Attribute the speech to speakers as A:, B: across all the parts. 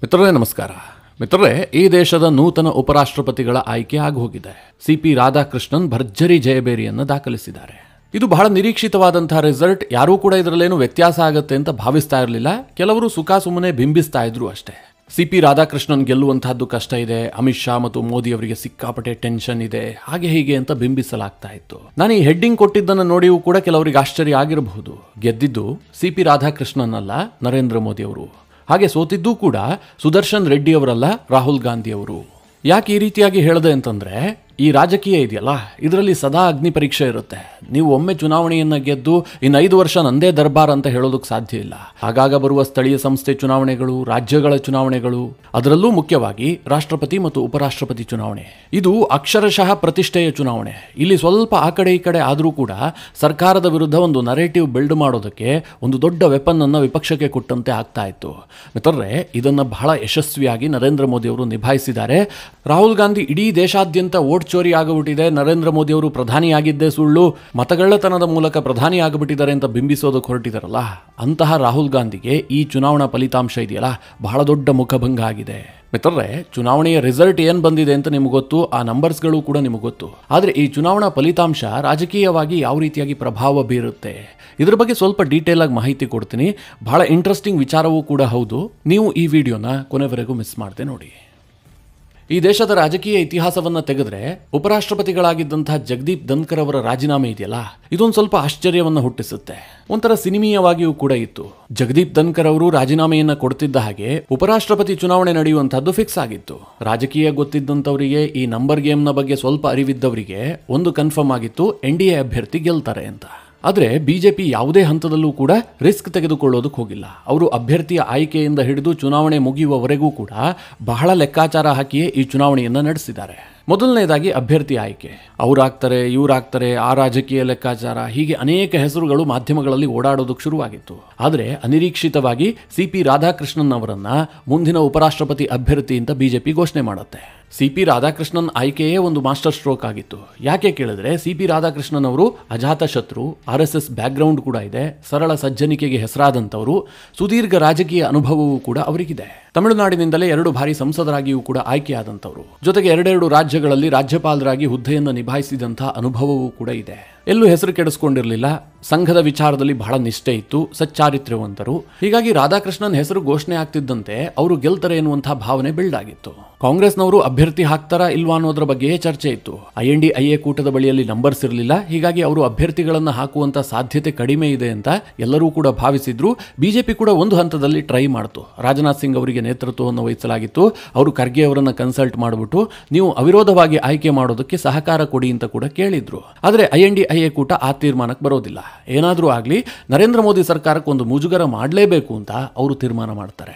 A: ಮಿತ್ರರೇ ನಮಸ್ಕಾರ. ಮಿತ್ರರೇ, ಈ ದೇಶದ ನೂತನ ಉಪರಾಷ್ಟ್ರಪತಿಗಳ ಆಯ್ಕೆ ಆಗೋಗಿದೆ. ಸಿಪಿ ರಾಧಾಕೃಷ್ಣನ್ ಭರ್ಜರಿ ಜಯಬೇರಿಯನ್ನು ದಾಖಲಿಸಿದ್ದಾರೆ. ಇದು ಬಹಳ ನಿರೀಕ್ಷಿತವಾದಂತಹ ರಿಸಲ್ಟ್. ಯಾರೂ ಕೂಡ ಇದರಲ್ಲೇನು ವ್ಯತ್ಯಾಸ ಆಗುತ್ತೆ ಅಂತ ಭಾವಿಸ್ತಾ ಇರಲಿಲ್ಲ. ಕೆಲವರು ಸುಖ ಸುಮ್ಮನೆ ಬಿಂಬಿಸ್ತಾ ಇದ್ರು ಅಷ್ಟೇ. ಸಿಪಿ ರಾಧಾಕೃಷ್ಣನ್ ಗೆಲ್ಲುವಂತಹದ್ದು ಕಷ್ಟ ಇದೆ, ಅಮಿತ್ ಶಾ ಮತ್ತು ಮೋದಿ ಅವರಿಗೆ ಸಿಕ್ಕಾಪಟ್ಟೆ ಟೆನ್ಷನ್ ಇದೆ, ಹಾಗೆ ಹೀಗೆ ಅಂತ ಬಿಂಬಿಸಲಾಗ್ತಾ ಇತ್ತು. ನಾನು ಈ ಹೆಡ್ಡಿಂಗ್ ಕೊಟ್ಟಿದ್ದನ್ನು ನೋಡಿಯೂ ಕೂಡ ಕೆಲವರಿಗೆ ಆಶ್ಚರ್ಯ ಆಗಿರಬಹುದು. ಗೆದ್ದಿದ್ದು ಸಿಪಿ ರಾಧಾಕೃಷ್ಣನ್ ಅಲ್ಲ, ನರೇಂದ್ರ ಮೋದಿ ಅವರು. ಹಾಗೆ ಸೋತಿದ್ದೂ ಕೂಡ ಸುದರ್ಶನ್ ರೆಡ್ಡಿ ಅವರಲ್ಲ, ರಾಹುಲ್ ಗಾಂಧಿ ಅವರು. ಯಾಕೆ ಈ ರೀತಿಯಾಗಿ ಹೇಳಿದೆ ಅಂತಂದ್ರೆ, ಈ ರಾಜಕೀಯ ಇದೆಯಲ್ಲ, ಇದರಲ್ಲಿ ಸದಾ ಅಗ್ನಿ ಪರೀಕ್ಷೆ ಇರುತ್ತೆ. ನೀವು ಒಮ್ಮೆ ಚುನಾವಣೆಯನ್ನು ಗೆದ್ದು ಇನ್ನು 5 ವರ್ಷ ನಂದೇ ದರ್ಬಾರ್ ಅಂತ ಹೇಳೋದಕ್ಕೆ ಸಾಧ್ಯ ಇಲ್ಲ. ಆಗಾಗ ಬರುವ ಸ್ಥಳೀಯ ಸಂಸ್ಥೆ ಚುನಾವಣೆಗಳು, ರಾಜ್ಯಗಳ ಚುನಾವಣೆಗಳು, ಅದರಲ್ಲೂ ಮುಖ್ಯವಾಗಿ ರಾಷ್ಟ್ರಪತಿ ಮತ್ತು ಉಪರಾಷ್ಟ್ರಪತಿ ಚುನಾವಣೆ, ಇದು ಅಕ್ಷರಶಃ ಪ್ರತಿಷ್ಠೆಯ ಚುನಾವಣೆ. ಇಲ್ಲಿ ಸ್ವಲ್ಪ ಆ ಕಡೆ ಈ ಕಡೆ ಆದರೂ ಕೂಡ ಸರ್ಕಾರದ ವಿರುದ್ಧ ಒಂದು ನರೇಟಿವ್ ಬಿಲ್ಡ್ ಮಾಡೋದಕ್ಕೆ ಒಂದು ದೊಡ್ಡ ವೆಪನ್ ಅನ್ನು ವಿಪಕ್ಷಕ್ಕೆ ಕೊಟ್ಟಂತೆ ಆಗ್ತಾ ಇತ್ತು. ಮಿತ್ರರೇ, ಇದನ್ನು ಬಹಳ ಯಶಸ್ವಿಯಾಗಿ ನರೇಂದ್ರ ಮೋದಿ ಅವರು ನಿಭಾಯಿಸಿದ್ದಾರೆ. ರಾಹುಲ್ ಗಾಂಧಿ ಇಡೀ ದೇಶಾದ್ಯಂತ ವೋಟ್ ಚೋರಿ ಆಗಿಬಿಟ್ಟಿದೆ, ನರೇಂದ್ರ ಮೋದಿ ಅವರು ಪ್ರಧಾನಿಯಾಗಿದ್ದೇ ಸುಳ್ಳು, ಮತಗಳ್ಳತನದ ಮೂಲಕ ಪ್ರಧಾನಿ ಆಗಿಬಿಟ್ಟಿದ್ದಾರೆ ಅಂತ ಬಿಂಬಿಸೋದಕ್ಕೆ ಹೊರಟಿದಾರಲ್ಲ, ಅಂತಹ ರಾಹುಲ್ ಗಾಂಧಿಗೆ ಈ ಚುನಾವಣಾ ಫಲಿತಾಂಶ ಇದೆಯಲ್ಲ, ಬಹಳ ದೊಡ್ಡ ಮುಖಭಂಗ ಆಗಿದೆ. ಮಿತ್ರರೇ, ಚುನಾವಣೆಯ ರಿಸಲ್ಟ್ ಏನು ಬಂದಿದೆ ಅಂತ ನಿಮ್ಗೆ ಗೊತ್ತು, ಆ ನಂಬರ್ಸ್ಗಳು ಕೂಡ ನಿಮಗೆ ಗೊತ್ತು. ಆದರೆ ಈ ಚುನಾವಣಾ ಫಲಿತಾಂಶ ರಾಜಕೀಯವಾಗಿ ಯಾವ ರೀತಿಯಾಗಿ ಪ್ರಭಾವ ಬೀರುತ್ತೆ, ಇದ್ರ ಬಗ್ಗೆ ಸ್ವಲ್ಪ ಡೀಟೇಲ್ ಆಗಿ ಮಾಹಿತಿ ಕೊಡ್ತೀನಿ. ಬಹಳ ಇಂಟ್ರೆಸ್ಟಿಂಗ್ ವಿಚಾರವೂ ಕೂಡ ಹೌದು. ನೀವು ಈ ವಿಡಿಯೋನ ಕೊನೆವರೆಗೂ ಮಿಸ್ ಮಾಡದೆ ನೋಡಿ. ಈ ದೇಶದ ರಾಜಕೀಯ ಇತಿಹಾಸವನ್ನು ತೆಗೆದ್ರೆ, ಉಪರಾಷ್ಟ್ರಪತಿಗಳಾಗಿದ್ದಂತಹ ಜಗದೀಪ್ ಧನ್ಕರ್ ಅವರ ರಾಜೀನಾಮೆ ಇದೆಯಲ್ಲ, ಇದೊಂದು ಸ್ವಲ್ಪ ಆಶ್ಚರ್ಯವನ್ನು ಹುಟ್ಟಿಸುತ್ತೆ. ಒಂಥರ ಸಿನಿಮೀಯವಾಗಿಯೂ ಕೂಡ ಇತ್ತು. ಜಗದೀಪ್ ಧನ್ಕರ್ ಅವರು ರಾಜೀನಾಮೆಯನ್ನ ಕೊಡ್ತಿದ್ದ ಹಾಗೆ ಉಪರಾಷ್ಟ್ರಪತಿ ಚುನಾವಣೆ ನಡೆಯುವಂತಹದ್ದು ಫಿಕ್ಸ್ ಆಗಿತ್ತು. ರಾಜಕೀಯ ಗೊತ್ತಿದ್ದಂಥವರಿಗೆ, ಈ ನಂಬರ್ ಗೇಮ್ನ ಬಗ್ಗೆ ಸ್ವಲ್ಪ ಅರಿವಿದ್ದವರಿಗೆ ಒಂದು ಕನ್ಫರ್ಮ್ ಆಗಿತ್ತು, NDA ಅಭ್ಯರ್ಥಿ ಗೆಲ್ತಾರೆ ಅಂತ. ಆದರೆ ಬಿಜೆಪಿ ಯಾವುದೇ ಹಂತದಲ್ಲೂ ಕೂಡ ರಿಸ್ಕ್ ತೆಗೆದುಕೊಳ್ಳೋದಕ್ಕೆ ಹೋಗಿಲ್ಲ. ಅವರು ಅಭ್ಯರ್ಥಿಯ ಆಯ್ಕೆಯಿಂದ ಹಿಡಿದು ಚುನಾವಣೆ ಮುಗಿಯುವವರೆಗೂ ಕೂಡ ಬಹಳ ಲೆಕ್ಕಾಚಾರ ಹಾಕಿಯೇ ಈ ಚುನಾವಣೆಯನ್ನು ನಡೆಸಿದ್ದಾರೆ. ಮೊದಲನೇದಾಗಿ ಅಭ್ಯರ್ಥಿ ಆಯ್ಕೆ. ಅವರಾಗ್ತಾರೆ, ಇವರಾಗ್ತಾರೆ, ಆ ರಾಜಕೀಯ ಲೆಕ್ಕಾಚಾರ, ಹೀಗೆ ಅನೇಕ ಹೆಸರುಗಳು ಮಾಧ್ಯಮಗಳಲ್ಲಿ ಓಡಾಡೋದಕ್ಕೆ ಶುರುವಾಗಿತ್ತು. ಆದರೆ ಅನಿರೀಕ್ಷಿತವಾಗಿ ಸಿಪಿ ರಾಧಾಕೃಷ್ಣನ್ ಅವರನ್ನ ಮುಂದಿನ ಉಪರಾಷ್ಟ್ರಪತಿ ಅಭ್ಯರ್ಥಿ ಅಂತ ಬಿಜೆಪಿ ಘೋಷಣೆ ಮಾಡುತ್ತೆ. ಸಿಪಿ ರಾಧಾಕೃಷ್ಣನ್ ಆಯ್ಕೆಯೇ ಒಂದು ಮಾಸ್ಟರ್ ಸ್ಟ್ರೋಕ್ ಆಗಿತ್ತು. ಯಾಕೆ ಕೇಳಿದ್ರೆ, ಸಿಪಿ ರಾಧಾಕೃಷ್ಣನ್ ಅವರು ಅಜಾತ ಶತ್ರು, RSS ಬ್ಯಾಕ್ಗ್ರೌಂಡ್ ಕೂಡ ಇದೆ, ಸರಳ ಸಜ್ಜನಿಕೆಗೆ ಹೆಸರಾದಂಥವರು, ಸುದೀರ್ಘ ರಾಜಕೀಯ ಅನುಭವವೂ ಕೂಡ ಅವರಿಗಿದೆ. ತಮಿಳುನಾಡಿನಿಂದಲೇ 2 ಬಾರಿ ಸಂಸದರಾಗಿಯೂ ಕೂಡ ಆಯ್ಕೆಯಾದಂಥವರು, ಜೊತೆಗೆ 2 ರಾಜ್ಯಗಳಲ್ಲಿ ರಾಜ್ಯಪಾಲರಾಗಿ ಹುದ್ದೆಯನ್ನು ನಿಭಾಯಿಸಿದಂತಹ ಅನುಭವವೂ ಕೂಡ ಇದೆ. ಎಲ್ಲೂ ಹೆಸರು ಕೆಡಿಸ್ಕೊಂಡಿರಲಿಲ್ಲ, ಸಂಘದ ವಿಚಾರದಲ್ಲಿ ಬಹಳ ನಿಷ್ಠೆ ಇತ್ತು, ಸಚ್ಚಾರಿತ್ರ್ಯವಂತರು. ಹೀಗಾಗಿ ರಾಧಾಕೃಷ್ಣನ್ ಹೆಸರು ಘೋಷಣೆ ಆಗ್ತಿದ್ದಂತೆ ಅವರು ಗೆಲ್ತಾರೆ ಎನ್ನುವಂತಹ ಭಾವನೆ ಬಿಲ್ಡ್ ಆಗಿತ್ತು. ಕಾಂಗ್ರೆಸ್ನವರು ಅಭ್ಯರ್ಥಿ ಹಾಕ್ತಾರಾ ಇಲ್ವಾ ಅನ್ನೋದ್ರ ಬಗ್ಗೆಯೇ ಚರ್ಚೆ ಇತ್ತು. INDIA ಕೂಟದ ಬಳಿಯಲ್ಲಿ ನಂಬರ್ಸ್ ಇರಲಿಲ್ಲ, ಹೀಗಾಗಿ ಅವರು ಅಭ್ಯರ್ಥಿಗಳನ್ನು ಹಾಕುವಂತ ಸಾಧ್ಯತೆ ಕಡಿಮೆ ಇದೆ ಅಂತ ಎಲ್ಲರೂ ಕೂಡ ಭಾವಿಸಿದ್ರು. ಬಿಜೆಪಿ ಕೂಡ ಒಂದು ಹಂತದಲ್ಲಿ ಟ್ರೈ ಮಾಡ್ತು. ರಾಜನಾಥ್ ಸಿಂಗ್ ಅವರಿಗೆ ನೇತೃತ್ವವನ್ನು ವಹಿಸಲಾಗಿತ್ತು. ಅವರು ಖರ್ಗೆ ಅವರನ್ನ ಕನ್ಸಲ್ಟ್ ಮಾಡಿಬಿಟ್ಟು, ನೀವು ಅವಿರೋಧವಾಗಿ ಆಯ್ಕೆ ಮಾಡೋದಕ್ಕೆ ಸಹಕಾರ ಕೊಡಿ ಅಂತ ಕೂಡ ಕೇಳಿದ್ರು. ಆದರೆ INDIA ಕೂಟ ಆ ತೀರ್ಮಾನಕ್ಕೆ ಬರೋದಿಲ್ಲ. ಏನಾದರೂ ಆಗಲಿ, ನರೇಂದ್ರ ಮೋದಿ ಸರ್ಕಾರಕ್ಕೆ ಒಂದು ಮುಜುಗರ ಮಾಡಲೇಬೇಕು ಅಂತ ಅವರು ತೀರ್ಮಾನ ಮಾಡ್ತಾರೆ.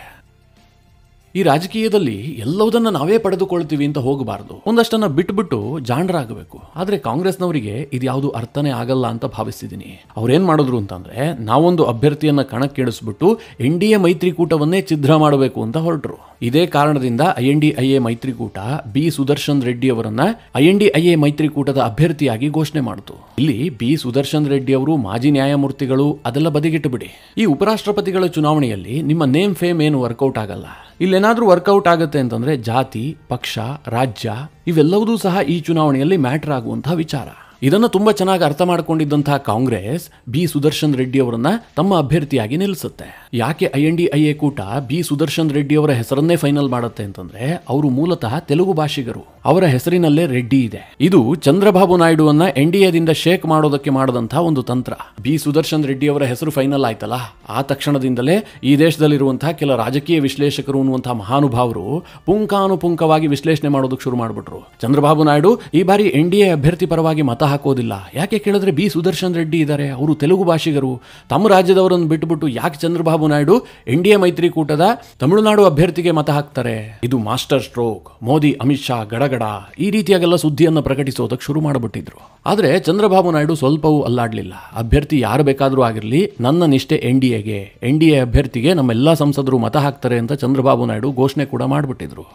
A: ಈ ರಾಜಕೀಯದಲ್ಲಿ ಎಲ್ಲವುದನ್ನು ನಾವೇ ಪಡೆದುಕೊಳ್ತೀವಿ ಅಂತ ಹೋಗಬಾರದು, ಒಂದಷ್ಟನ್ನ ಬಿಟ್ಬಿಟ್ಟು ಜಾಣರಾಗಬೇಕು. ಆದರೆ ಕಾಂಗ್ರೆಸ್ನವರಿಗೆ ಇದ್ಯಾವುದು ಅರ್ಥನೇ ಆಗಲ್ಲ ಅಂತ ಭಾವಿಸಿದ್ದೀನಿ. ಅವ್ರೇನ್ ಮಾಡಿದ್ರು ಅಂತಂದ್ರೆ, ನಾವೊಂದು ಅಭ್ಯರ್ಥಿಯನ್ನ ಕಣಕ್ಕಿಳಿಸ್ಬಿಟ್ಟು NDA ಮೈತ್ರಿಕೂಟವನ್ನೇ ಛಿದ್ರ ಮಾಡಬೇಕು ಅಂತ ಹೊರಟರು. ಇದೇ ಕಾರಣದಿಂದ INDIA ಮೈತ್ರಿಕೂಟ ಬಿ ಸುದರ್ಶನ್ ರೆಡ್ಡಿ ಅವರನ್ನ INDIA ಮೈತ್ರಿಕೂಟದ ಅಭ್ಯರ್ಥಿಯಾಗಿ ಘೋಷಣೆ ಮಾಡಿತು. ಇಲ್ಲಿ ಬಿ ಸುದರ್ಶನ್ ರೆಡ್ಡಿ ಅವರು ಮಾಜಿ ನ್ಯಾಯಮೂರ್ತಿಗಳು, ಅದೆಲ್ಲ ಬದಿಗಿಟ್ಟು ಬಿಡಿ. ಈ ಉಪರಾಷ್ಟ್ರಪತಿಗಳ ಚುನಾವಣೆಯಲ್ಲಿ ನಿಮ್ಮ ನೇಮ್ ಫೇಮ್ ಏನು ವರ್ಕೌಟ್ ಆಗಲ್ಲ. ಇಲ್ಲೇನಾದ್ರೂ ವರ್ಕೌಟ್ ಆಗುತ್ತೆ ಅಂತಂದ್ರೆ ಜಾತಿ, ಪಕ್ಷ, ರಾಜ್ಯ ಇವೆಲ್ಲವೂ ಸಹ ಈ ಚುನಾವಣೆಯಲ್ಲಿ ಮ್ಯಾಟರ್ ಆಗುವಂತಹ ವಿಚಾರ. ಇದನ್ನು ತುಂಬಾ ಚೆನ್ನಾಗಿ ಅರ್ಥ ಮಾಡಿಕೊಂಡಿದ್ದಂತಹ ಕಾಂಗ್ರೆಸ್ ಬಿ ಸುದರ್ಶನ್ ರೆಡ್ಡಿ ಅವರನ್ನ ತಮ್ಮ ಅಭ್ಯರ್ಥಿಯಾಗಿ ನಿಲ್ಲಿಸುತ್ತೆ. ಯಾಕೆ INDIA ಕೂಟ ಬಿ ಸುದರ್ಶನ್ ರೆಡ್ಡಿ ಅವರ ಹೆಸರನ್ನೇ ಫೈನಲ್ ಮಾಡುತ್ತೆ ಅಂತಂದ್ರೆ, ಅವರು ಮೂಲತಃ ತೆಲುಗು ಭಾಷಿಗರು, ಅವರ ಹೆಸರಿನಲ್ಲೇ ರೆಡ್ಡಿ ಇದೆ. ಇದು ಚಂದ್ರಬಾಬು ನಾಯ್ಡುವನ್ನ NDAದಿಂದ ಶೇಕ್ ಮಾಡೋದಕ್ಕೆ ಮಾಡದಂತಹ ಒಂದು ತಂತ್ರ. ಬಿ ಸುದರ್ಶನ್ ರೆಡ್ಡಿ ಅವರ ಹೆಸರು ಫೈನಲ್ ಆಯ್ತಲ್ಲ, ಆ ತಕ್ಷಣದಿಂದಲೇ ಈ ದೇಶದಲ್ಲಿರುವಂತಹ ಕೆಲ ರಾಜಕೀಯ ವಿಶ್ಲೇಷಕರು ಅನ್ನುವಂತಹ ಮಹಾನುಭಾವರು ಪುಂಖಾನುಪುಂಖವಾಗಿ ವಿಶ್ಲೇಷಣೆ ಮಾಡೋದಕ್ಕೆ ಶುರು ಮಾಡಿಬಿಟ್ರು. ಚಂದ್ರಬಾಬು ನಾಯ್ಡು ಈ ಬಾರಿ NDA ಅಭ್ಯರ್ಥಿ ಪರವಾಗಿ ಮತ ಹಾಕೋದಿಲ್ಲ. ಯಾಕೆ ಕೇಳಿದ್ರೆ, ಬಿ ಸುದರ್ಶನ್ ರೆಡ್ಡಿ ಇದ್ದಾರೆ, ಅವರು ತೆಲುಗು ಭಾಷಿಗರು, ತಮ್ಮ ರಾಜ್ಯದವರನ್ನು ಬಿಟ್ಟುಬಿಟ್ಟು ಯಾಕೆ ಚಂದ್ರಬಾಬು ನಾಯ್ಡು NDA ಮೈತ್ರಿಕೂಟದ ತಮಿಳುನಾಡು ಅಭ್ಯರ್ಥಿಗೆ ಮತ ಹಾಕ್ತಾರೆ? ಇದು ಮಾಸ್ಟರ್ ಸ್ಟ್ರೋಕ್. ಮೋದಿ, ಅಮಿತ್ ಶಾ ಗಡಗಡ ಈ ರೀತಿಯಾಗೆಲ್ಲ ಸುದ್ದಿಯನ್ನು ಪ್ರಕಟಿಸೋದಕ್ಕೆ ಶುರು ಮಾಡಿಬಿಟ್ಟಿದ್ರು. ಆದರೆ ಚಂದ್ರಬಾಬು ನಾಯ್ಡು ಸ್ವಲ್ಪವೂ ಅಲ್ಲಾಡ್ಲಿಲ್ಲ. ಅಭ್ಯರ್ಥಿ ಯಾರು ಬೇಕಾದರೂ ಆಗಿರಲಿ, ನನ್ನ ನಿಷ್ಠೆ NDA ಅಭ್ಯರ್ಥಿಗೆ ನಮ್ಮೆಲ್ಲ ಸಂಸದರು ಮತ ಹಾಕ್ತಾರೆ ಅಂತ ಚಂದ್ರಬಾಬು ನಾಯ್ಡು ಘೋಷಣೆ ಕೂಡ ಮಾಡಿಬಿಟ್ಟಿದ್ರು.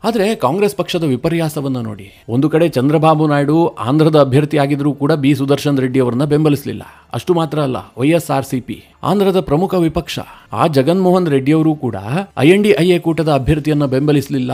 A: ಆದರೆ ಕಾಂಗ್ರೆಸ್ ಪಕ್ಷದ ವಿಪರ್ಯಾಸವನ್ನು ನೋಡಿ. ಒಂದು ಕಡೆ ಚಂದ್ರಬಾಬು ನಾಯ್ಡು ಆಂಧ್ರದ ಅಭ್ಯರ್ಥಿ ಆಗಿದ್ರೂ ಕೂಡ ಬಿ ಸುದರ್ಶನ್ ರೆಡ್ಡಿ ಅವರನ್ನ ಬೆಂಬಲಿಸಲಿಲ್ಲ. ಅಷ್ಟು ಮಾತ್ರ ಅಲ್ಲ, YSRCP ಆಂಧ್ರದ ಪ್ರಮುಖ ವಿಪಕ್ಷ ಆ ಜಗನ್ಮೋಹನ್ ರೆಡ್ಡಿಯವರು ಕೂಡ INDIA ಕೂಟದ ಅಭ್ಯರ್ಥಿಯನ್ನ ಬೆಂಬಲಿಸಲಿಲ್ಲ.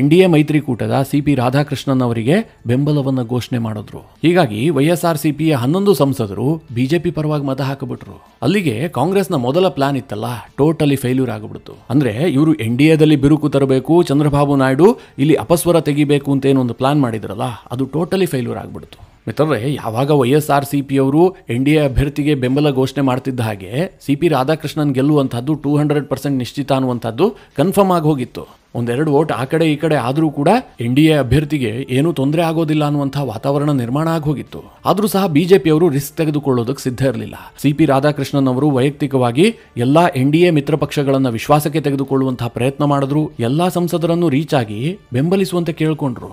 A: NDA ಮೈತ್ರಿಕೂಟದ CP ರಾಧಾಕೃಷ್ಣನ್ ಅವರಿಗೆ ಬೆಂಬಲವನ್ನ ಘೋಷಣೆ ಮಾಡಿದ್ರು. ಹೀಗಾಗಿ YSRCPಯ 11 ಸಂಸದರು ಬಿಜೆಪಿ ಪರವಾಗಿ ಮತ ಹಾಕಿಬಿಟ್ರು. ಅಲ್ಲಿಗೆ ಕಾಂಗ್ರೆಸ್ನ ಮೊದಲ ಪ್ಲಾನ್ ಇತ್ತಲ್ಲ, ಟೋಟಲಿ ಫೇಲ್ಯೂರ್ ಆಗಿಬಿಡ್ತು. ಅಂದ್ರೆ ಇವರು NDAದಲ್ಲಿ ಬಿರುಕು ತರಬೇಕು, ಚಂದ್ರಬಾಬು ನಾಯ್ಡು ಇಲ್ಲಿ ಅಪಸ್ವರ ತೆಗಿಬೇಕು ಅಂತ ಏನೊಂದು ಪ್ಲಾನ್ ಮಾಡಿದ್ರಲ್ಲ, ಅದು ಟೋಟಲಿ ಫೇಲ್ಯೂರ್ ಆಗ್ಬಿಡ್ತು. ಮಿತ್ರರೇ, ಯಾವಾಗ YSRCP ಅವರು NDA ಅಭ್ಯರ್ಥಿಗೆ ಬೆಂಬಲ ಘೋಷಣೆ ಮಾಡ್ತಿದ್ದ ಹಾಗೆ CP ರಾಧಾಕೃಷ್ಣನ್ ಗೆಲ್ಲುವಂತಹದ್ದು 200% ನಿಶ್ಚಿತ ಅನ್ನುವಂಥದ್ದು ಕನ್ಫರ್ಮ್ ಆಗಿ ಹೋಗಿತ್ತು. ಒಂದೆರಡು ವೋಟ್ ಆ ಕಡೆ ಈ ಕಡೆ ಆದರೂ ಕೂಡ NDA ಅಭ್ಯರ್ಥಿಗೆ ಏನೂ ತೊಂದರೆ ಆಗೋದಿಲ್ಲ ಅನ್ನುವಂತಹ ವಾತಾವರಣ ನಿರ್ಮಾಣ ಆಗಿ ಹೋಗಿತ್ತು. ಆದರೂ ಸಹ ಬಿಜೆಪಿಯವರು ರಿಸ್ಕ್ ತೆಗೆದುಕೊಳ್ಳೋದಕ್ಕೆ ಸಿದ್ಧ ಇರಲಿಲ್ಲ. CP ರಾಧಾಕೃಷ್ಣನ್ ಅವರು ವೈಯಕ್ತಿಕವಾಗಿ ಎಲ್ಲಾ NDA ಮಿತ್ರ ಪಕ್ಷಗಳನ್ನು ವಿಶ್ವಾಸಕ್ಕೆ ತೆಗೆದುಕೊಳ್ಳುವಂತಹ ಪ್ರಯತ್ನ ಮಾಡಿದ್ರು. ಎಲ್ಲಾ ಸಂಸದರನ್ನು ರೀಚ್ ಆಗಿ ಬೆಂಬಲಿಸುವಂತೆ ಕೇಳ್ಕೊಂಡ್ರು.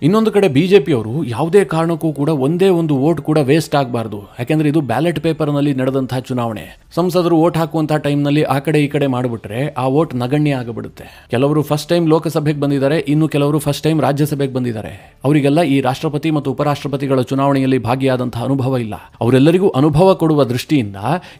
A: ಇನ್ನೊಂದು ಕಡೆ ಬಿಜೆಪಿಯವರು ಯಾವುದೇ ಕಾರಣಕ್ಕೂ ಕೂಡ ಒಂದೇ ಒಂದು ವೋಟ್ ಕೂಡ ವೇಸ್ಟ್ ಆಗಬಾರ್ದು. ಯಾಕೆಂದ್ರೆ ಇದು ಬ್ಯಾಲೆಟ್ ಪೇಪರ್ನಲ್ಲಿ ನಡೆದಂತಹ ಚುನಾವಣೆ. ಸಂಸದರು ವೋಟ್ ಹಾಕುವಂತಹ ಟೈಮ್ನಲ್ಲಿ ಆ ಕಡೆ ಈ ಕಡೆ ಮಾಡಿಬಿಟ್ರೆ ಆ ವೋಟ್ ನಗಣ್ಯ ಆಗಿಬಿಡುತ್ತೆ. ಕೆಲವರು ಫಸ್ಟ್ ಟೈಮ್ ಲೋಕಸಭೆಗೆ ಬಂದಿದ್ದಾರೆ, ಇನ್ನು ಕೆಲವರು ಫಸ್ಟ್ ಟೈಮ್ ರಾಜ್ಯಸಭೆಗೆ ಬಂದಿದ್ದಾರೆ. ಅವರಿಗೆಲ್ಲ ಈ ರಾಷ್ಟ್ರಪತಿ ಮತ್ತು ಉಪರಾಷ್ಟ್ರಪತಿಗಳ ಚುನಾವಣೆಯಲ್ಲಿ ಭಾಗಿಯಾದಂತಹ ಅನುಭವ ಇಲ್ಲ. ಅವರೆಲ್ಲರಿಗೂ ಅನುಭವ ಕೊಡುವ ದೃಷ್ಟಿಯಿಂದ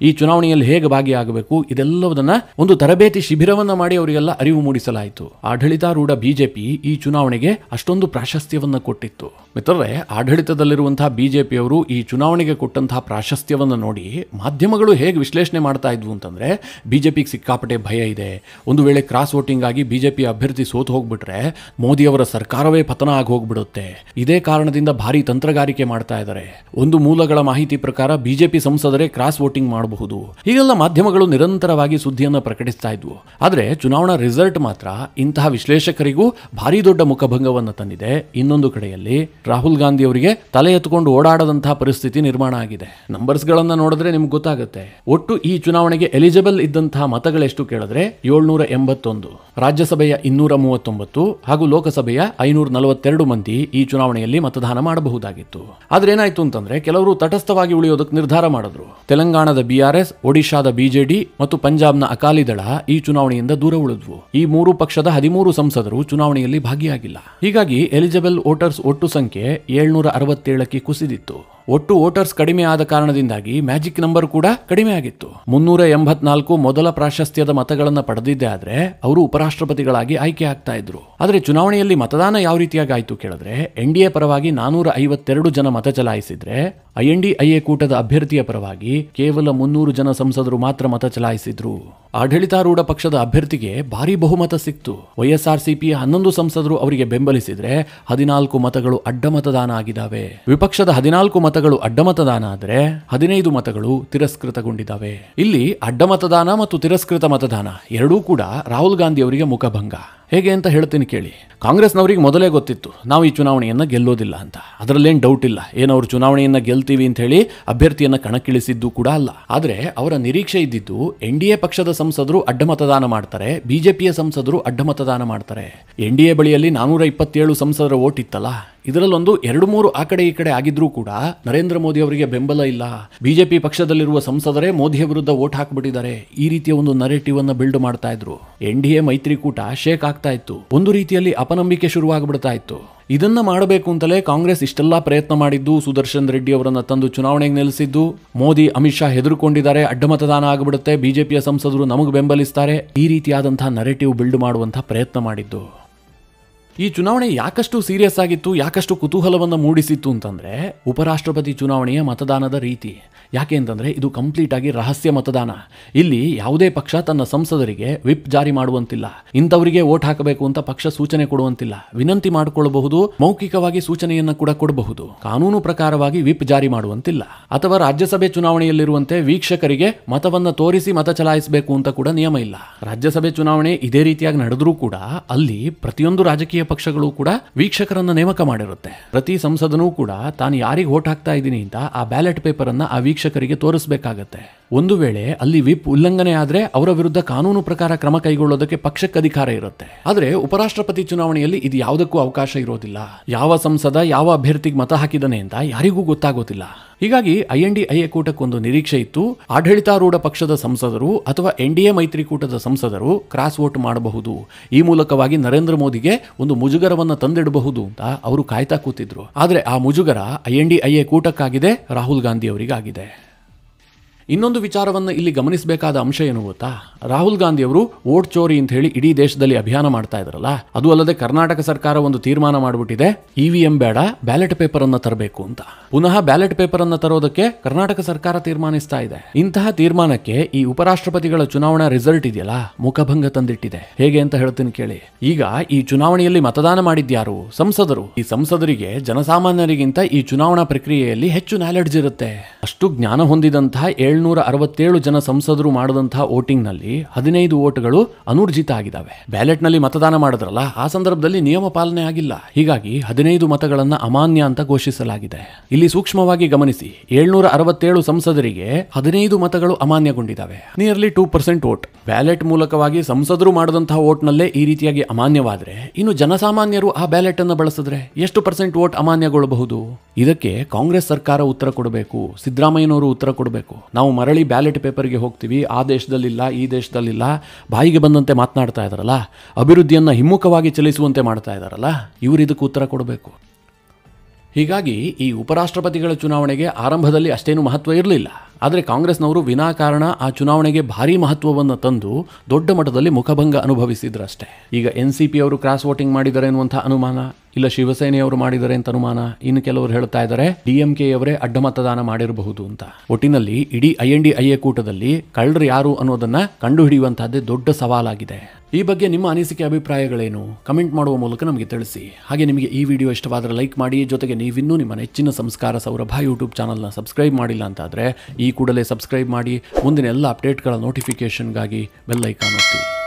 A: ಈ ಚುನಾವಣೆಯಲ್ಲಿ ಹೇಗೆ ಭಾಗಿಯಾಗಬೇಕು ಇದೆಲ್ಲವನ್ನ ಒಂದು ತರಬೇತಿ ಶಿಬಿರವನ್ನ ಮಾಡಿ ಅವರಿಗೆಲ್ಲ ಅರಿವು ಮೂಡಿಸಲಾಯಿತು. ಆಡಳಿತಾರೂಢ ಬಿಜೆಪಿ ಈ ಚುನಾವಣೆಗೆ ಅಷ್ಟೊಂದು ಪ್ರಾಶಸ್ತ್ಯವನ್ನ ಕೊಟ್ಟಿತ್ತು. ಮಿತ್ರರೇ, ಆಡಳಿತದಲ್ಲಿರುವಂತಹ ಬಿಜೆಪಿಯವರು ಈ ಚುನಾವಣೆಗೆ ಕೊಟ್ಟಂತಹ ಪ್ರಾಶಸ್ತ್ಯವನ್ನ ನೋಡಿ ಮಾಧ್ಯಮಗಳು ಹೇಗೆ ವಿಶ್ಲೇಷಣೆ ಮಾಡ್ತಾ ಇದ್ವು ಅಂತಂದ್ರೆ, ಬಿಜೆಪಿಗೆ ಸಿಕ್ಕಾಪಟ್ಟೆ ಭಯ ಇದೆ. ಒಂದು ವೇಳೆ ಕ್ರಾಸ್ ವೋಟಿಂಗ್ ಆಗಿ ಬಿಜೆಪಿ ಅಭ್ಯರ್ಥಿ ಸೋತು ಹೋಗ್ಬಿಟ್ರೆ ಮೋದಿ ಅವರ ಸರ್ಕಾರವೇ ಪತನ ಆಗಿ ಹೋಗ್ಬಿಡುತ್ತೆ. ಇದೇ ಕಾರಣದಿಂದ ಭಾರಿ ತಂತ್ರಗಾರಿಕೆ ಮಾಡ್ತಾ ಇದ್ದಾರೆ. ಒಂದು ಮೂಲಗಳ ಮಾಹಿತಿ ಪ್ರಕಾರ ಬಿಜೆಪಿ ಸಂಸದರೇ ಕ್ರಾಸ್ ವೋಟಿಂಗ್ ಮಾಡಬಹುದು. ಹೀಗೆಲ್ಲ ಮಾಧ್ಯಮಗಳು ನಿರಂತರವಾಗಿ ಸುದ್ದಿಯನ್ನ ಪ್ರಕಟಿಸ್ತಾ ಇದ್ವು. ಆದ್ರೆ ಚುನಾವಣಾ ರಿಸಲ್ಟ್ ಮಾತ್ರ ಇಂತಹ ವಿಶ್ಲೇಷಕರಿಗೂ ಭಾರಿ ದೊಡ್ಡ ಮುಖಭಂಗವನ್ನು ತಂದಿದೆ. ಇನ್ನೊಂದು ಕಡೆಯಲ್ಲಿ ರಾಹುಲ್ ಗಾಂಧಿ ಅವರಿಗೆ ತಲೆ ಎತ್ತುಕೊಂಡು ಓಡಾಡದಂತಹ ಪರಿಸ್ಥಿತಿ ನಿರ್ಮಾಣ ಆಗಿದೆ. ನಂಬರ್ಸ್ ಗಳನ್ನ ನೋಡಿದ್ರೆ ನಿಮ್ಗೆ ಗೊತ್ತಾಗುತ್ತೆ. ಒಟ್ಟು ಈ ಚುನಾವಣೆಗೆ ಎಲಿಜಿಬಲ್ ಇದ್ದಂತಹ ಮತಗಳೆಷ್ಟು ಕೇಳಿದ್ರೆ 781, ರಾಜ್ಯಸಭೆಯ 239 ಹಾಗೂ ಲೋಕಸಭೆಯ 542 ಮಂದಿ ಈ ಚುನಾವಣೆಯಲ್ಲಿ ಮತದಾನ ಮಾಡಬಹುದಾಗಿತ್ತು. ಆದ್ರೆ ಏನಾಯ್ತು ಅಂತಂದ್ರೆ, ಕೆಲವರು ತಟಸ್ಥವಾಗಿ ಉಳಿಯೋದಕ್ಕೆ ನಿರ್ಧಾರ ಮಾಡಿದ್ರು. ತೆಲಂಗಾಣದ BRS, ಒಡಿಶಾದ BJD ಮತ್ತು ಪಂಜಾಬ್ನ ಅಕಾಲಿ ದಳ ಈ ಚುನಾವಣೆಯಿಂದ ದೂರ ಉಳಿದ್ವು. ಈ ಮೂರು ಪಕ್ಷದ 13 ಸಂಸದರು ಚುನಾವಣೆಯಲ್ಲಿ ಭಾಗಿಯಾಗಿಲ್ಲ. ಹೀಗಾಗಿ ಎಲಿಜಿಬಲ್ ವೋಟರ್ಸ್ ಒಟ್ಟು ಸಂಖ್ಯೆ 767ಕ್ಕೆ ಕುಸಿದಿತ್ತು. ಒಟ್ಟು ವೋಟರ್ಸ್ ಕಡಿಮೆ ಆದ ಕಾರಣದಿಂದಾಗಿ ಮ್ಯಾಜಿಕ್ ನಂಬರ್ ಕೂಡ ಕಡಿಮೆ ಆಗಿತ್ತು. 384 ಮೊದಲ ಪ್ರಾಶಸ್ತ್ಯದ ಮತಗಳನ್ನು ಪಡೆದಿದ್ದೇ ಆದ್ರೆ ಅವರು ಉಪರಾಷ್ಟ್ರಪತಿಗಳಾಗಿ ಆಯ್ಕೆ ಆಗ್ತಾ ಇದ್ರು. ಆದ್ರೆ ಚುನಾವಣೆಯಲ್ಲಿ ಮತದಾನ ಯಾವ ರೀತಿಯಾಗಿ ಆಯ್ತು ಕೇಳಿದ್ರೆ, NDA ಪರವಾಗಿ 452 ಜನ ಮತ ಚಲಾಯಿಸಿದ್ರೆ INDIA ಕೂಟದ ಅಭ್ಯರ್ಥಿಯ ಪರವಾಗಿ ಕೇವಲ 300 ಜನ ಸಂಸದರು ಮಾತ್ರ ಮತ ಚಲಾಯಿಸಿದ್ರು. ಆಡಳಿತಾರೂಢ ಪಕ್ಷದ ಅಭ್ಯರ್ಥಿಗೆ ಭಾರಿ ಬಹುಮತ ಸಿಕ್ತು. YSRCPಯ 11 ಸಂಸದರು ಅವರಿಗೆ ಬೆಂಬಲಿಸಿದ್ರೆ 14 ಮತಗಳು ಅಡ್ಡ ಮತದಾನ ಆಗಿದ್ದಾವೆ. ವಿಪಕ್ಷದ 14 ಮತಗಳು ಅಡ್ಡ ಮತದಾನ ಆದರೆ 15 ಮತಗಳು ತಿರಸ್ಕೃತಗೊಂಡಿದ್ದಾವೆ. ಇಲ್ಲಿ ಅಡ್ಡ ಮತದಾನ ಮತ್ತು ತಿರಸ್ಕೃತ ಮತದಾನ ಎರಡೂ ಕೂಡ ರಾಹುಲ್ ಗಾಂಧಿ ಅವರಿಗೆ ಮುಖಭಂಗ. ಹೇಗೆ ಅಂತ ಹೇಳ್ತೀನಿ ಕೇಳಿ. ಕಾಂಗ್ರೆಸ್ನವರಿಗೆ ಮೊದಲೇ ಗೊತ್ತಿತ್ತು ನಾವು ಈ ಚುನಾವಣೆಯನ್ನ ಗೆಲ್ಲೋದಿಲ್ಲ ಅಂತ. ಅದರಲ್ಲೇನು ಡೌಟ್ ಇಲ್ಲ. ಏನವರು ಚುನಾವಣೆಯನ್ನ ಗೆಲ್ತೀವಿ ಅಂತ ಹೇಳಿ ಅಭ್ಯರ್ಥಿಯನ್ನ ಕಣಕ್ಕಿಳಿಸಿದ್ದು ಕೂಡ ಅಲ್ಲ. ಆದ್ರೆ ಅವರ ನಿರೀಕ್ಷೆ ಇದ್ದಿದ್ದು NDA ಪಕ್ಷದ ಸಂಸದರು ಅಡ್ಡ ಮತದಾನ ಮಾಡ್ತಾರೆ, ಬಿಜೆಪಿಯ ಸಂಸದರು ಅಡ್ಡ ಮತದಾನ ಮಾಡ್ತಾರೆ. NDA ಬಳಿಯಲ್ಲಿ 427 ಸಂಸದರ ವೋಟ್ ಇತ್ತಲ್ಲ, ಇದರಲ್ಲೊಂದು 2-3 ಆ ಕಡೆ ಈ ಕಡೆ ಆಗಿದ್ರೂ ಕೂಡ ನರೇಂದ್ರ ಮೋದಿ ಅವರಿಗೆ ಬೆಂಬಲ ಇಲ್ಲ. ಬಿಜೆಪಿ ಪಕ್ಷದಲ್ಲಿರುವ ಸಂಸದರೇ ಮೋದಿಯ ವಿರುದ್ಧ ವೋಟ್ ಹಾಕಿಬಿಟ್ಟಿದ್ದಾರೆ. ಈ ರೀತಿಯ ಒಂದು ನರೇಟಿವ್ ಅನ್ನ ಬಿಲ್ಡ್ ಮಾಡ್ತಾ ಇದ್ರು. NDA ಮೈತ್ರಿಕೂಟ ಶೇಕ್ ಆಗ್ತಾ ಇತ್ತು. ಒಂದು ರೀತಿಯಲ್ಲಿ ಅಪನಂಬಿಕೆ ಶುರುವಾಗ್ಬಿಡ್ತಾ ಇತ್ತು. ಇದನ್ನ ಮಾಡಬೇಕು ಅಂತಲೇ ಕಾಂಗ್ರೆಸ್ ಇಷ್ಟೆಲ್ಲಾ ಪ್ರಯತ್ನ ಮಾಡಿದ್ದು, ಸುದರ್ಶನ್ ರೆಡ್ಡಿ ಅವರನ್ನ ತಂದು ಚುನಾವಣೆಗೆ ನಿಲ್ಲಿಸಿದ್ದು. ಮೋದಿ, ಅಮಿತ್ ಶಾ ಹೆದರ್ಕೊಂಡಿದ್ದಾರೆ, ಅಡ್ಡ ಮತದಾನ ಆಗಿಬಿಡುತ್ತೆ, ಬಿಜೆಪಿಯ ಸಂಸದರು ನಮಗೆ ಬೆಂಬಲಿಸ್ತಾರೆ, ಈ ರೀತಿಯಾದಂತಹ ನರೇಟಿವ್ ಬಿಲ್ಡ್ ಮಾಡುವಂತಹ ಪ್ರಯತ್ನ ಮಾಡಿದ್ದು. ಈ ಚುನಾವಣೆ ಯಾಕಷ್ಟು ಸೀರಿಯಸ್ ಆಗಿತ್ತು, ಯಾಕಷ್ಟು ಕುತೂಹಲವನ್ನು ಮೂಡಿಸಿತ್ತು ಅಂತಂದ್ರೆ, ಉಪರಾಷ್ಟ್ರಪತಿ ಚುನಾವಣೆಯ ಮತದಾನದ ರೀತಿ. ಯಾಕೆ ಅಂತಂದ್ರೆ ಇದು ಕಂಪ್ಲೀಟ್ ಆಗಿ ರಹಸ್ಯ ಮತದಾನ. ಇಲ್ಲಿ ಯಾವುದೇ ಪಕ್ಷ ತನ್ನ ಸಂಸದರಿಗೆ ವಿಪ್ ಜಾರಿ ಮಾಡುವಂತಿಲ್ಲ. ಇಂಥವರಿಗೆ ವೋಟ್ ಹಾಕಬೇಕು ಅಂತ ಪಕ್ಷ ಸೂಚನೆ ಕೊಡುವಂತಿಲ್ಲ. ವಿನಂತಿ ಮಾಡಿಕೊಳ್ಳಬಹುದು, ಮೌಖಿಕವಾಗಿ ಸೂಚನೆಯನ್ನ ಕೂಡ ಕೊಡಬಹುದು. ಕಾನೂನು ಪ್ರಕಾರವಾಗಿ ವಿಪ್ ಜಾರಿ ಮಾಡುವಂತಿಲ್ಲ. ಅಥವಾ ರಾಜ್ಯಸಭೆ ಚುನಾವಣೆಯಲ್ಲಿರುವಂತೆ ವೀಕ್ಷಕರಿಗೆ ಮತವನ್ನ ತೋರಿಸಿ ಮತ ಚಲಾಯಿಸಬೇಕು ಅಂತ ಕೂಡ ನಿಯಮ ಇಲ್ಲ. ರಾಜ್ಯಸಭೆ ಚುನಾವಣೆ ಇದೇ ರೀತಿಯಾಗಿ ನಡೆದ್ರೂ ಕೂಡ ಅಲ್ಲಿ ಪ್ರತಿಯೊಂದು ರಾಜಕೀಯ ಪಕ್ಷಗಳು ಕೂಡ ವೀಕ್ಷಕರನ್ನ ನೇಮಕ ಮಾಡಿರುತ್ತೆ. ಪ್ರತಿ ಸಂಸದನೂ ಕೂಡ ತಾನು ಯಾರಿಗೆ ವೋಟ್ ಹಾಕ್ತಾ ಇದ್ದೀನಿ ಅಂತ ಆ ಬ್ಯಾಲೆಟ್ ಪೇಪರ್ ಅನ್ನ ಆ ವೀಕ್ಷಕರಿಗೆ ತೋರಿಸಬೇಕಾಗತ್ತೆ. ಒಂದು ವೇಳೆ ಅಲ್ಲಿ ವಿಪ್ ಉಲ್ಲಂಘನೆ ಆದ್ರೆ ಅವರ ವಿರುದ್ಧ ಕಾನೂನು ಪ್ರಕಾರ ಕ್ರಮ ಕೈಗೊಳ್ಳೋದಕ್ಕೆ ಪಕ್ಷಕ್ಕೆ ಅಧಿಕಾರ ಇರುತ್ತೆ. ಆದ್ರೆ ಉಪರಾಷ್ಟ್ರಪತಿ ಚುನಾವಣೆಯಲ್ಲಿ ಇದು ಯಾವುದಕ್ಕೂ ಅವಕಾಶ ಇರೋದಿಲ್ಲ. ಯಾವ ಸಂಸದ ಯಾವ ಅಭ್ಯರ್ಥಿಗೆ ಮತ ಹಾಕಿದಾನೆ ಅಂತ ಯಾರಿಗೂ ಗೊತ್ತಾಗೋದಿಲ್ಲ. ಹೀಗಾಗಿ INDIA ಕೂಟಕ್ಕೊಂದು ನಿರೀಕ್ಷೆ ಇತ್ತು. ಆಡಳಿತಾರೂಢ ಪಕ್ಷದ ಸಂಸದರು ಅಥವಾ NDA ಮೈತ್ರಿಕೂಟದ ಸಂಸದರು ಕ್ರಾಸ್ ವೋಟ್ ಮಾಡಬಹುದು, ಈ ಮೂಲಕವಾಗಿ ನರೇಂದ್ರ ಮೋದಿಗೆ ಒಂದು ಮುಜುಗರವನ್ನು ತಂದಿಡಬಹುದು ಅಂತ ಅವರು ಕಾಯ್ತಾ ಕೂತಿದ್ರು. ಆದ್ರೆ ಆ ಮುಜುಗರ INDIA ಕೂಟಕ್ಕಾಗಿದೆ, ರಾಹುಲ್ ಗಾಂಧಿ ಅವರಿಗಾಗಿದೆ. ಇನ್ನೊಂದು ವಿಚಾರವನ್ನು ಇಲ್ಲಿ ಗಮನಿಸಬೇಕಾದ ಅಂಶ ಏನು ಗೊತ್ತಾ? ರಾಹುಲ್ ಗಾಂಧಿ ಅವರು ವೋಟ್ ಚೋರಿ ಅಂತ ಹೇಳಿ ಇಡೀ ದೇಶದಲ್ಲಿ ಅಭಿಯಾನ ಮಾಡ್ತಾ ಇದ್ರಲ್ಲ, ಅದು ಅಲ್ಲದೆ ಕರ್ನಾಟಕ ಸರ್ಕಾರ ಒಂದು ತೀರ್ಮಾನ ಮಾಡಿಬಿಟ್ಟಿದೆ, EVM ಬೇಡ, ಬ್ಯಾಲೆಟ್ ಪೇಪರ್ ಅನ್ನ ತರಬೇಕು ಅಂತ. ಪುನಃ ಬ್ಯಾಲೆಟ್ ಪೇಪರ್ ಅನ್ನ ತರೋದಕ್ಕೆ ಕರ್ನಾಟಕ ಸರ್ಕಾರ ತೀರ್ಮಾನಿಸ್ತಾ ಇದೆ. ಇಂತಹ ತೀರ್ಮಾನಕ್ಕೆ ಈ ಉಪರಾಷ್ಟ್ರಪತಿಗಳ ಚುನಾವಣಾ ರಿಸಲ್ಟ್ ಇದೆಯಲ್ಲ, ಮುಖಭಂಗ ತಂದಿಟ್ಟಿದೆ. ಹೇಗೆ ಅಂತ ಹೇಳ್ತೀನಿ ಕೇಳಿ. ಈಗ ಈ ಚುನಾವಣೆಯಲ್ಲಿ ಮತದಾನ ಮಾಡಿದ್ಯಾರು? ಸಂಸದರು. ಈ ಸಂಸದರಿಗೆ ಜನಸಾಮಾನ್ಯರಿಗಿಂತ ಈ ಚುನಾವಣಾ ಪ್ರಕ್ರಿಯೆಯಲ್ಲಿ ಹೆಚ್ಚು ನಾಲೆಡ್ಜ್ ಇರುತ್ತೆ. ಅಷ್ಟು ಜ್ಞಾನ ಹೊಂದಿದಂತಹ 767 ಜನ ಸಂಸದರು ಮಾಡಿದಂತಹ ವೋಟಿಂಗ್ ನಲ್ಲಿ 15 ವೋಟ್ಗಳು ಅನೂರ್ಜಿತ ಆಗಿದ್ದಾವೆ. ಬ್ಯಾಲೆಟ್ ನಲ್ಲಿ ಮತದಾನ ಮಾಡಿದ್ರಲ್ಲ, ಆ ಸಂದರ್ಭದಲ್ಲಿ ನಿಯಮ ಪಾಲನೆ ಆಗಿಲ್ಲ. ಹೀಗಾಗಿ 15 ಮತಗಳನ್ನ ಅಮಾನ್ಯ ಅಂತ ಘೋಷಿಸಲಾಗಿದೆ. ಇಲ್ಲಿ ಸೂಕ್ಷ್ಮವಾಗಿ ಗಮನಿಸಿ, 767 ಸಂಸದರಿಗೆ 15 ಮತಗಳು ಅಮಾನ್ಯಗೊಂಡಿದ್ದಾವೆ. Nearly 2% vote. ಬ್ಯಾಲೆಟ್ ಮೂಲಕವಾಗಿ ಸಂಸದರು ಮಾಡಿದಂತಹ ವೋಟ್ ನಲ್ಲೇ ಈ ರೀತಿಯಾಗಿ ಅಮಾನ್ಯವಾದ್ರೆ, ಇನ್ನು ಜನಸಾಮಾನ್ಯರು ಆ ಬ್ಯಾಲೆಟ್ ಅನ್ನು ಬಳಸಿದ್ರೆ ಎಷ್ಟು % ವೋಟ್ ಅಮಾನ್ಯಗೊಳ್ಳಬಹುದು? ಇದಕ್ಕೆ ಕಾಂಗ್ರೆಸ್ ಸರ್ಕಾರ ಉತ್ತರ ಕೊಡಬೇಕು, ಸಿದ್ದರಾಮಯ್ಯನವರು ಉತ್ತರ ಕೊಡಬೇಕು. ನಾವು ಮರಳಿ ಬ್ಯಾಲೆಟ್ ಪೇಪರ್ಗೆ ಹೋಗ್ತೀವಿ, ಆ ದೇಶದಲ್ಲಿಲ್ಲ ಈ ದೇಶದಲ್ಲಿಲ್ಲ, ಬಾಯಿಗೆ ಬಂದಂತೆ ಮಾತನಾಡ್ತಾ ಇದಾರಲ್ಲ, ಅಭಿವೃದ್ಧಿಯನ್ನ ಹಿಮ್ಮುಖವಾಗಿ ಚಲಿಸುವಂತೆ ಮಾಡ್ತಾ ಇದಾರಲ್ಲ, ಇವರು ಇದಕ್ಕೆ ಉತ್ತರ ಕೊಡಬೇಕು. ಹೀಗಾಗಿ ಈ ಉಪರಾಷ್ಟ್ರಪತಿಗಳ ಚುನಾವಣೆಗೆ ಆರಂಭದಲ್ಲಿ ಅಷ್ಟೇನು ಮಹತ್ವ ಇರಲಿಲ್ಲ. ಆದರೆ ಕಾಂಗ್ರೆಸ್ನವರು ವಿನಾಕಾರಣ ಆ ಚುನಾವಣೆಗೆ ಭಾರೀ ಮಹತ್ವವನ್ನು ತಂದು ದೊಡ್ಡ ಮಟ್ಟದಲ್ಲಿ ಮುಖಭಂಗ ಅನುಭವಿಸಿದ್ರಷ್ಟೇ. ಈಗ NCP ಅವರು ಕ್ರಾಸ್ ವೋಟಿಂಗ್ ಮಾಡಿದ್ದಾರೆ ಅನ್ನುವಂಥ ಅನುಮಾನ, ಇಲ್ಲ ಶಿವಸೇನೆಯವರು ಮಾಡಿದ್ದಾರೆ ಅಂತ ಅನುಮಾನ, ಇನ್ನು ಕೆಲವರು ಹೇಳ್ತಾ ಇದ್ದಾರೆ DMK ಅವರೇ ಅಡ್ಡ ಮತದಾನ ಮಾಡಿರಬಹುದು ಅಂತ. ಒಟ್ಟಿನಲ್ಲಿ ಇಡೀ INDIA ಕೂಟದಲ್ಲಿ ಕಳ್ಳರು ಯಾರು ಅನ್ನೋದನ್ನ ಕಂಡುಹಿಡಿಯುವಂತಹದ್ದೇ ದೊಡ್ಡ ಸವಾಲಾಗಿದೆ. ಈ ಬಗ್ಗೆ ನಿಮ್ಮ ಅನಿಸಿಕೆ ಅಭಿಪ್ರಾಯಗಳೇನು? ಕಮೆಂಟ್ ಮಾಡುವ ಮೂಲಕ ನಮಗೆ ತಿಳಿಸಿ. ಹಾಗೆ ನಿಮಗೆ ಈ ವಿಡಿಯೋ ಇಷ್ಟವಾದರೆ ಲೈಕ್ ಮಾಡಿ. ಜೊತೆಗೆ ನೀವಿನ್ನೂ ನಿಮ್ಮ ನೆಚ್ಚಿನ ಸಂಸ್ಕಾರ ಸೌರಭ ಯೂಟ್ಯೂಬ್ ಚಾನಲ್ನ ಸಬ್ಸ್ಕ್ರೈಬ್ ಮಾಡಿಲ್ಲ ಅಂತಾದರೆ ಈ ಕೂಡಲೇ ಸಬ್ಸ್ಕ್ರೈಬ್ ಮಾಡಿ. ಮುಂದಿನ ಎಲ್ಲ ಅಪ್ಡೇಟ್ಗಳ ನೋಟಿಫಿಕೇಷನ್ಗಾಗಿ ಬೆಲ್ ಐಕಾನ್ ಒತ್ತಿ.